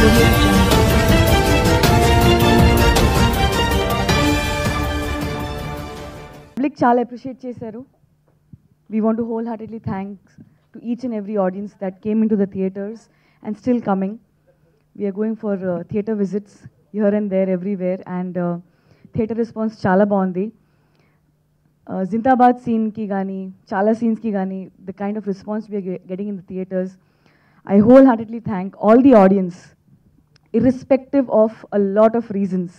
Audio Jungle. Public చాలా appreciate చేశారు. We want to wholeheartedly thanks to each and every audience that came into the theatres and still coming. We are going for theatre visits here and there, everywhere, and theatre response చాలా బాగుంది. జిందాబాద్ సీన్కి కానీ చాలా సీన్స్కి కానీ the kind of response we are getting in the theatres, I wholeheartedly thank all the audience, irrespective of a lot of reasons.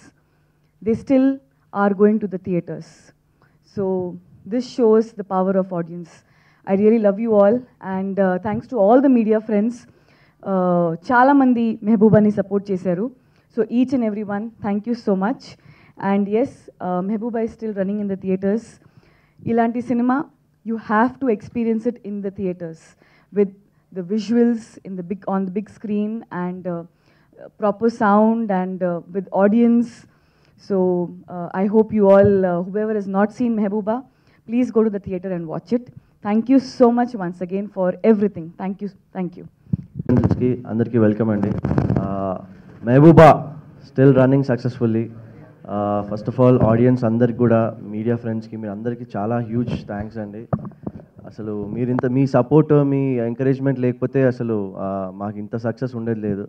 They still are going to the theatres. So this shows the power of audience. I really love you all, and thanks to all the media friends. Chala mandi Mehboobani support chesaru. So each and everyone, thank you so much. And yes, Mehbooba is still running in the theatres. Ilanti cinema, you have to experience it in the theatres with the visuals on the big screen and proper sound and with audience. So I hope you all, whoever has not seen Mehbooba, please go to the theatre and watch it. Thank you so much once again for everything. Thank you. Thank you. అందరికీ welcome అండి. Mehbooba still running successfully. First of all audience అందరికి కూడా, media ఫ్రెండ్స్కి, మీరు అందరికీ చాలా huge thanks అండి. అసలు మీరింత మీ సపోర్ట్, మీ ఎంకరేజ్మెంట్ లేకపోతే అసలు మాకు ఇంత సక్సెస్ ఉండేది లేదు.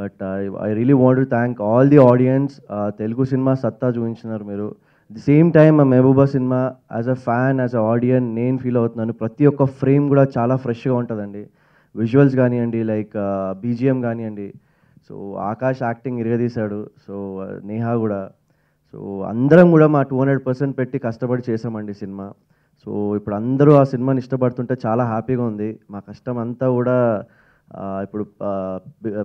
But I really want to thank all the audience. Telugu cinema సత్తా చూపించినారు మీరు. The same time Mehbooba cinema as a fan, as a audience నేను ఫీల్ అవుతున్నాను. ప్రతి ఒక్క ఫ్రేమ్ కూడా చాలా ఫ్రెష్గా ఉంటుందండి. విజువల్స్ కానివ్వండి, లైక్ బీజిఎం కానివ్వండి. సో ఆకాష్ యాక్టింగ్ ఇరగదీశాడు. సో నేహా కూడా. సో అందరం కూడా మా 200% పెట్టి కష్టపడి చేసామండి సినిమా. సో ఇప్పుడు అందరూ ఆ సినిమాని ఇష్టపడుతుంటే చాలా హ్యాపీగా ఉంది. మా కష్టం అంతా కూడా ఇప్పుడు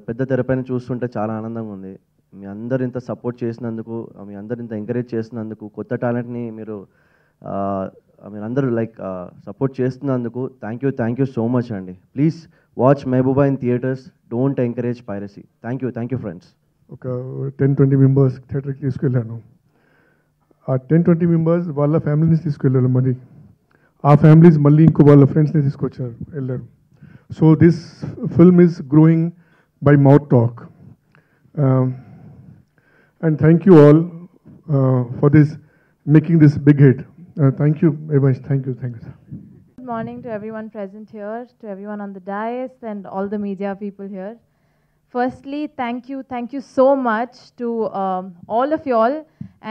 పెద్ద తెరపైన చూస్తుంటే చాలా ఆనందంగా ఉంది. మీ అందరు ఇంత సపోర్ట్ చేసినందుకు, మీ అందరు ఇంత ఎంకరేజ్ చేసినందుకు, కొత్త టాలెంట్ని మీరందరూ లైక్ సపోర్ట్ చేస్తున్నందుకు థ్యాంక్ యూ సో మచ్ అండి. Please watch Mehbooba in theatres. Don't encourage piracy. Thank you friends. ఒక 10-20 మెంబర్స్ థియేటర్కి తీసుకెళ్ళాను. ఆ 10-20 మెంబర్స్ వాళ్ళ ఫ్యామిలీని తీసుకెళ్ళారు. మరి ఆ ఫ్యామిలీస్ మళ్ళీ ఇంకో వాళ్ళ ఫ్రెండ్స్ని వెళ్ళారు. So this film is growing by mouth talk. And thank you all for this making this big hit. Thank you very much. Thank you, sir. Good morning to everyone present here, to everyone on the dais and all the media people here. Firstly, thank you so much to all of y'all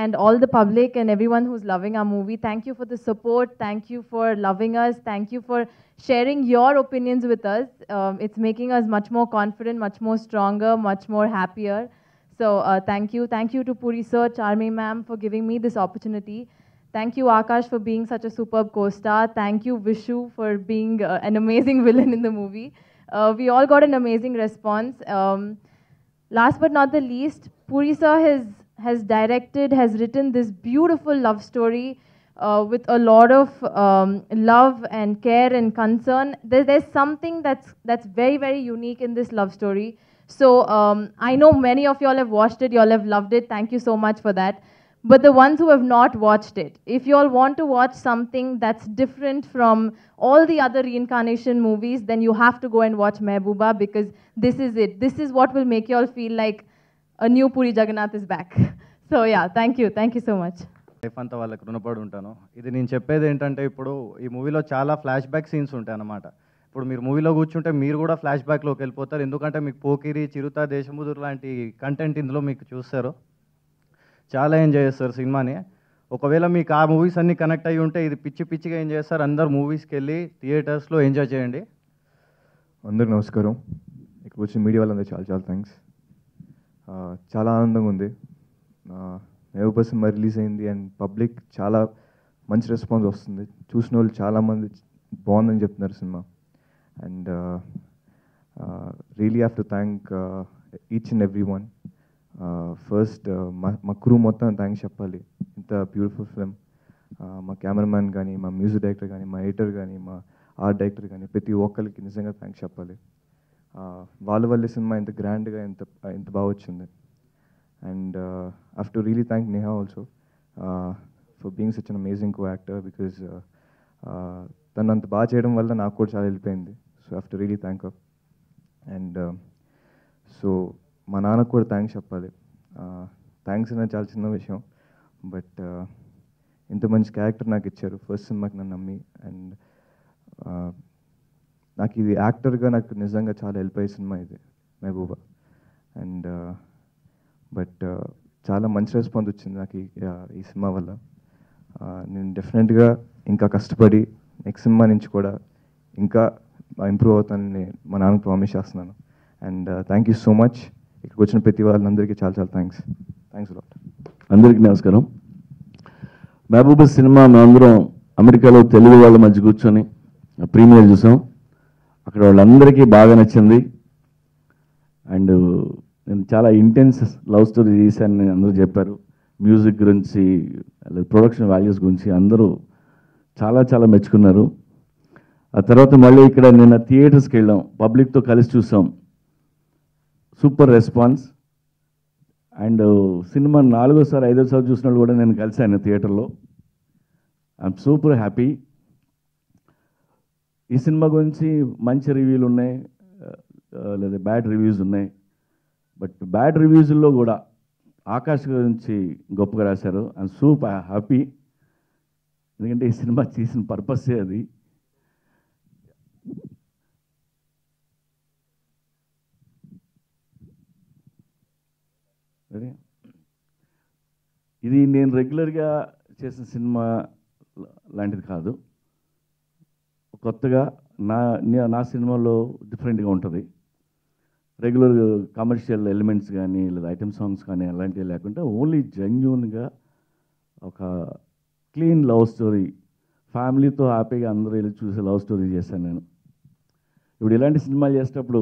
and all the public and everyone who's loving our movie. Thank you for the support. Thank you for loving us. Thank you for sharing your opinions with us. It's making us much more confident, much more stronger, much more happier. So thank you to Puri sir, Charmi ma'am for giving me this opportunity. Thank you, Akash, for being such a superb co-star. Thank you, Vishu, for being an amazing villain in the movie. We all got an amazing response. Last but not the least, Puri sir has directed, has written this beautiful love story with a lot of love and care and concern. There's something that's very, very unique in this love story. So I know many of y'all have watched it, y'all have loved it. Thank you so much for that. But the ones who have not watched it, if you all want to watch something that's different from all the other reincarnation movies, then you have to go and watch Mehbooba, because this is it. This is what will make you all feel like a new Puri Jagannath is back. So yeah, thank you so much. Life అంతా వాళ్ళకి రుణపడి ఉంటాను. ఇది నేను చెప్పేది ఏంటంటే, ఇప్పుడు ఈ మూవీలో చాలా ఫ్లాష్ బ్యాక్ సీన్స్ ఉంటాయి అన్నమాట. ఇప్పుడు మీరు మూవీలో కూర్చుంటే మీరు కూడా ఫ్లాష్ బ్యాక్లోకి వెళ్ళిపోతారు. ఎందుకంటే మీకు పోకిరి, చిరుత, దేశముదురు లాంటి కంటెంట్ ఇందులో మీకు చూస్తారు. చాలా ఎంజాయ్ చేస్తారు సినిమాని. ఒకవేళ మీకు ఆ మూవీస్ అన్నీ కనెక్ట్ అయ్యి ఉంటే ఇది పిచ్చిగా ఎంజాయ్ చేస్తారు. అందరు మూవీస్కి వెళ్ళి థియేటర్స్లో ఎంజాయ్ చేయండి. అందరికి నమస్కారం. ఇక్కడ వచ్చిన మీడియా వాళ్ళందరూ చాలా థ్యాంక్స్. చాలా ఆనందంగా ఉంది. మెహబూబా సినిమా రిలీజ్ అయింది అండ్ పబ్లిక్ చాలా మంచి రెస్పాన్స్ వస్తుంది. చూసిన వాళ్ళు చాలామంది బాగుందని చెప్తున్నారు cinema. And really have to thank each and every one. First మా క్రూ మొత్తం థ్యాంక్స్ చెప్పాలి. ఇంత బ్యూటిఫుల్ ఫిల్మ్, మా కెమెరామ్యాన్ కానీ, మా మ్యూజిక్ డైరెక్టర్ కానీ, మా ఎడిటర్ కానీ, మా ఆర్ట్ డైరెక్టర్ కానీ, ప్రతి ఒక్కరికి నిజంగా థ్యాంక్స్ చెప్పాలి. వాళ్ళ వల్లే సినిమా ఇంత గ్రాండ్గా ఇంత బాగా వచ్చింది. And I have to really thank Neha also for being such an amazing co actor, because తను అంత బాగా చేయడం వల్ల నాకు కూడా చాలా వెళ్ళిపోయింది. So I have to really thank her. And so మా నాన్నకు కూడా థ్యాంక్స్ చెప్పాలి. థ్యాంక్స్ అనేది చాలా చిన్న విషయం, బట్ ఇంత మంచి క్యారెక్టర్ నాకు ఇచ్చారు ఫస్ట్ సినిమాకి నన్ను నమ్మి. అండ్ నాకు ఇది యాక్టర్గా నాకు నిజంగా చాలా హెల్ప్ అయ్యే సినిమా ఇది మెహబూబా. అండ్ బట్ చాలా మంచి రెస్పాన్స్ వచ్చింది నాకు ఈ సినిమా వల్ల. నేను డెఫినెట్గా ఇంకా కష్టపడి నెక్స్ట్ సినిమా నుంచి కూడా ఇంకా ఇంప్రూవ్ అవుతానని మా నాన్నకు ప్రామిస్ చేస్తున్నాను. And thank you so much. ఇక్కడికి వచ్చిన ప్రతి వాళ్ళందరికీ చాలా చాలా థ్యాంక్స్ లాట్. అందరికీ నమస్కారం. మెహబూబా సినిమా మేమందరం అమెరికాలో తెలుగు వాళ్ళ మధ్య కూర్చొని ప్రీమియర్ చూసాం. అక్కడ వాళ్ళందరికీ బాగా నచ్చింది. అండ్ నేను చాలా ఇంటెన్స్ లవ్ స్టోరీ తీశానని అందరూ చెప్పారు. మ్యూజిక్ గురించి, ప్రొడక్షన్ వాల్యూస్ గురించి అందరూ చాలా చాలా మెచ్చుకున్నారు. ఆ తర్వాత మళ్ళీ ఇక్కడ నిన్న థియేటర్స్కి వెళ్ళాం, పబ్లిక్తో కలిసి చూసాం. Super response. అండ్ సినిమా 4వ సారి 5వ సారి చూసిన వాళ్ళు కూడా నేను కలిశాను థియేటర్లో. I'm super happy. ఈ సినిమా గురించి మంచి రివ్యూలు ఉన్నాయి, లేదా బ్యాడ్ రివ్యూస్ ఉన్నాయి. బట్ బ్యాడ్ రివ్యూస్లో కూడా ఆకాష్ గురించి గొప్పగా రాశారు. I'm super happy. ఎందుకంటే ఈ సినిమా చేసిన పర్పస్సే అది. ఇది నేను రెగ్యులర్గా చేసిన సినిమా లాంటిది కాదు. కొత్తగా నా సినిమాలో డిఫరెంట్గా ఉంటుంది. రెగ్యులర్ కమర్షియల్ ఎలిమెంట్స్ కానీ లేదా ఐటమ్ సాంగ్స్ కానీ అలాంటివి లేకుండా ఓన్లీ జెన్యూన్గా ఒక క్లీన్ లవ్ స్టోరీ, ఫ్యామిలీతో హ్యాపీగా అందరూ వెళ్ళి చూసే లవ్ స్టోరీ చేశాను నేను. ఇప్పుడు ఇలాంటి సినిమాలు చేసేటప్పుడు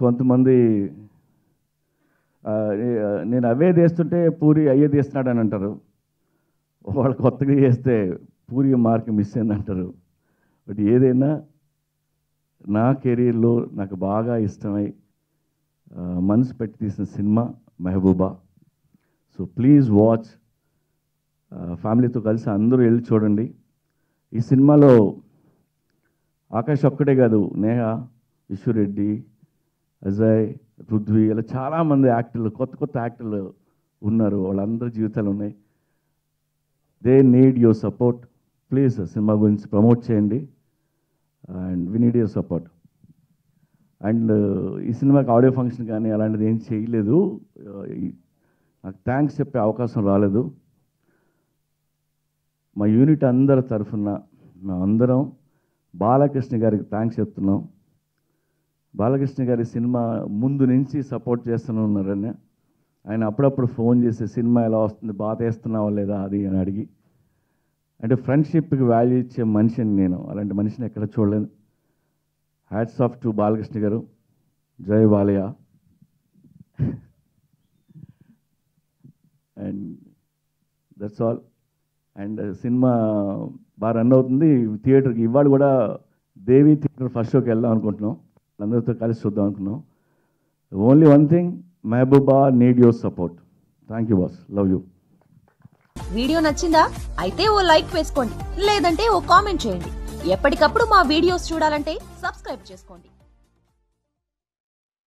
కొంతమంది నేను అవే తీస్తుంటే పూరి అయ్యే తీస్తున్నాడు అని అంటారు. వాళ్ళు కొత్తగా చేస్తే పూరి మార్క్ మిస్ అయింది అంటారు. బట్ ఏదైనా నా కెరీర్లో నాకు బాగా ఇష్టమై మనసు పెట్టి తీసిన cinema Mehbooba. So please watch. ఫ్యామిలీతో కలిసి అందరూ వెళ్ళి చూడండి. ఈ సినిమాలో ఆకాష్ ఒక్కడే కాదు, నేహ, విశ్వరెడ్డి, అజయ్, పృథ్వీ, ఇలా చాలామంది యాక్టర్లు, కొత్త యాక్టర్లు ఉన్నారు. వాళ్ళందరి జీవితాలు ఉన్నాయి. They need your support. Please cinema గురించి ప్రమోట్ చేయండి. And we need your support. And ఈ సినిమాకి ఆడియో ఫంక్షన్ కానీ అలాంటిది ఏం చేయలేదు. నాకు థ్యాంక్స్ చెప్పే అవకాశం రాలేదు. మా యూనిట్ అందరి తరఫున మేమందరం బాలకృష్ణ గారికి థ్యాంక్స్ చెప్తున్నాం. బాలకృష్ణ గారి సినిమా ముందు నుంచి సపోర్ట్ చేస్తూనే ఉన్నారని. ఆయన అప్పుడప్పుడు ఫోన్ చేసి సినిమా ఎలా వస్తుంది, బాగా తీస్తున్నావా లేదా అది అని అడిగి, అంటే ఫ్రెండ్షిప్కి వాల్యూ ఇచ్చే మనిషిని నేను. అలాంటి మనిషిని ఎక్కడ చూడలేదు. హ్యాట్స్ ఆఫ్ టు బాలకృష్ణ గారు. జై Balayya. And that's all. And cinema బాగా రన్ అవుతుంది థియేటర్కి. ఇవాళ కూడా దేవి థియేటర్ ఫస్ట్ షోకి వెళ్దాం అనుకుంటున్నాం. అందరితో కలిసి చూద్దాం అనుకున్నాం. Only one thing, Mehbooba need your support. Thank you boss, love you. Video నచ్చిందా? అయితే ఓ లైక్ వేసుకోండి, లేదంటే ఓ కామెంట్ చేయండి. ఎప్పటికప్పుడు మా వీడియోస్ చూడాలంటే సబ్స్క్రైబ్ చేసుకోండి.